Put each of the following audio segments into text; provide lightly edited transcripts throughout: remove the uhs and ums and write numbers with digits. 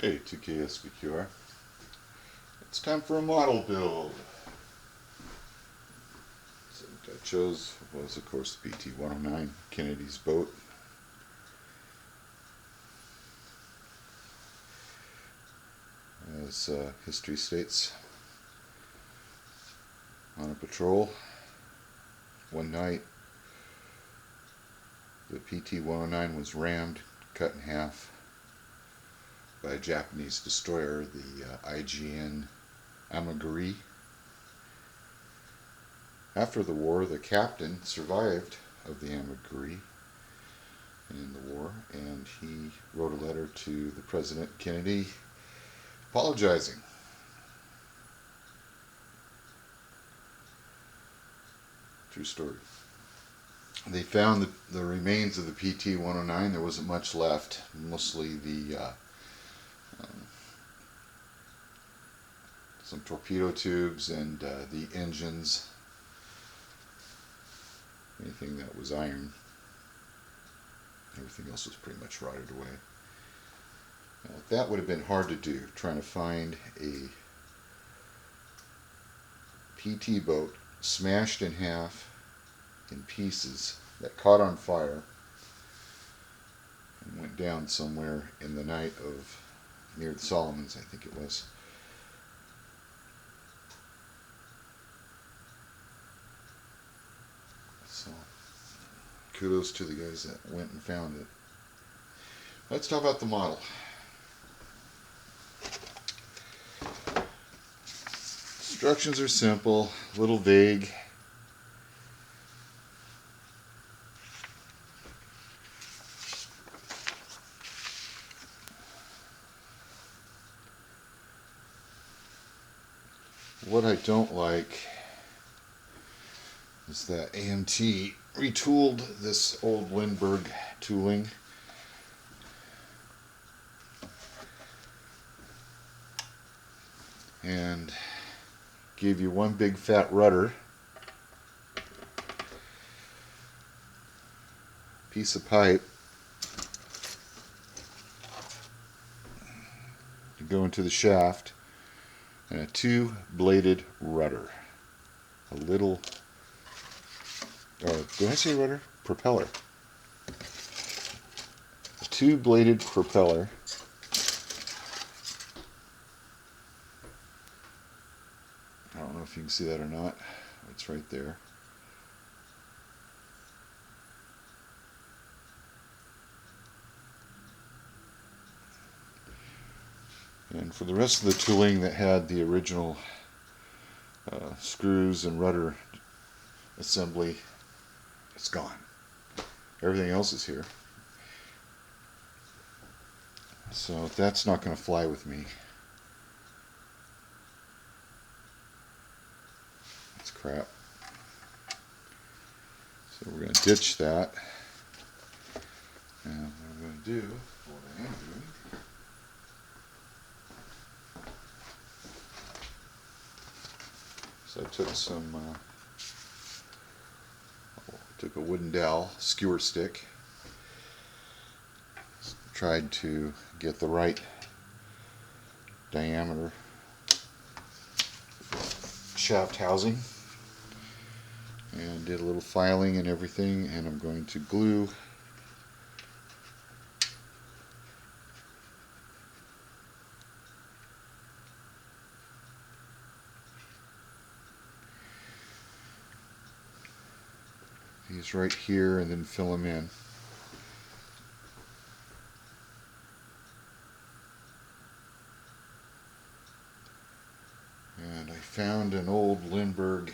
Hey, 2KSBQR. It's time for a model build. So what I chose was, of course, the PT-109, Kennedy's boat. As history states, on a patrol one night, the PT-109 was rammed, cut in half by a Japanese destroyer, the IGN Amagiri. After the war, the captain survived of the Amagiri in the war, and he wrote a letter to the President Kennedy apologizing. True story. They found the remains of the PT-109. There wasn't much left, mostly some torpedo tubes and the engines. Anything that was iron. Everything else was pretty much rotted away. Now, that would have been hard to do, trying to find a PT boat smashed in half in pieces that caught on fire and went down somewhere in the night of near the Solomons, I think it was. So kudos to the guys that went and found it. Let's talk about the model. Instructions are simple, a little vague. What I don't like is that AMT retooled this old LINDBERG tooling. And gave you one big fat rudder, piece of pipe to go into the shaft, and a two-bladed rudder. A little, did I say rudder? Propeller. A two-bladed propeller. I don't know if you can see that or not. It's right there. And for the rest of the tooling that had the original screws and rudder assembly, it's gone. Everything else is here. So that's not going to fly with me. That's crap. So we're going to ditch that. And what I'm going to do, what I am doing, so I took a wooden dowel, skewer stick, tried to get the right diameter shaft housing, and did a little filing and everything, and I'm going to glue these right here and then fill them in. And I found an old LINDBERG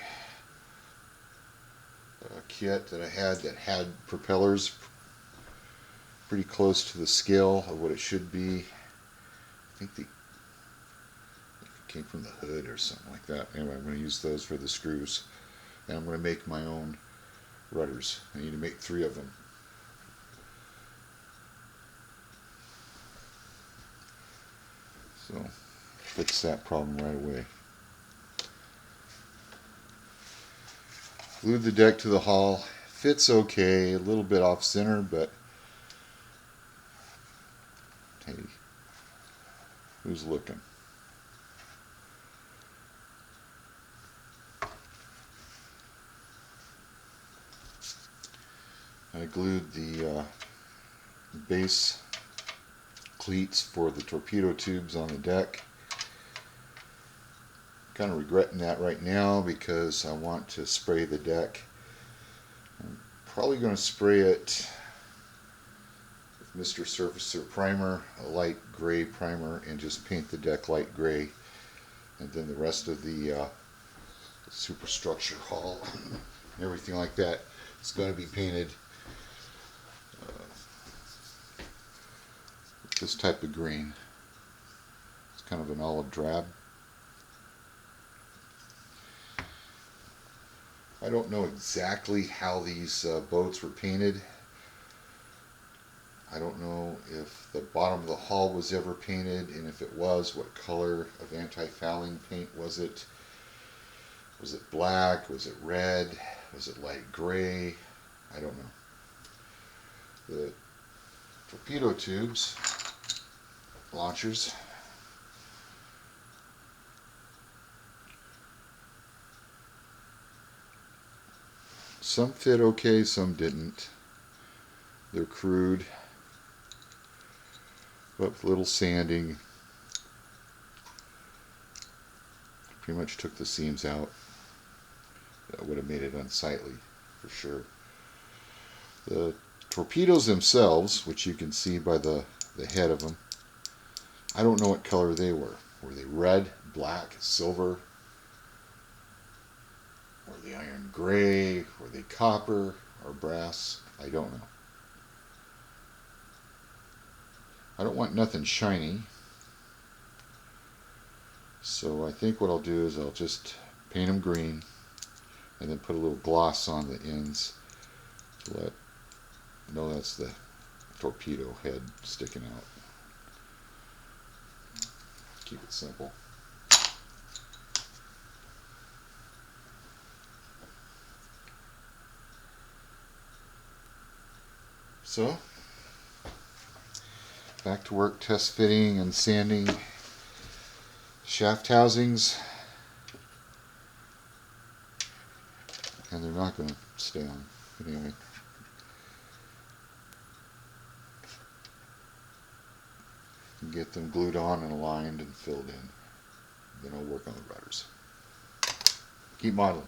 kit that I had that had propellers pretty close to the scale of what it should be. I think it came from the hood or something like that. Anyway, I'm going to use those for the screws, and I'm going to make my own rudders. I need to make 3 of them. So fix that problem right away. Glued the deck to the hull. Fits okay, a little bit off center, but hey, Who's looking? I glued the base cleats for the torpedo tubes on the deck. Kind of regretting that right now because I want to spray the deck. I'm probably going to spray it with Mr. Surfacer primer, a light gray primer, and just paint the deck light gray. And then the rest of the superstructure hull and everything like that is going to be painted with this type of green. It's kind of an olive drab. I don't know exactly how these boats were painted. I don't know if the bottom of the hull was ever painted, and if it was, what color of anti-fouling paint was it? Was it black? Was it red? Was it light gray? I don't know. The torpedo tubes, launchers, some fit okay, some didn't. They're crude, but with little sanding, pretty much took the seams out. That would have made it unsightly for sure. The torpedoes themselves, which you can see by the head of them, I don't know what color they were. Were they red, black, silver? Were they iron gray? Were they copper or brass? I don't know. I don't want nothing shiny. So I think what I'll do is I'll just paint them green and then put a little gloss on the ends to let know that's the torpedo head sticking out. Keep it simple. So, back to work test fitting and sanding shaft housings. And they're not going to stay on. Anyway. Get them glued on and aligned and filled in. Then I'll work on the rudders. Keep modeling.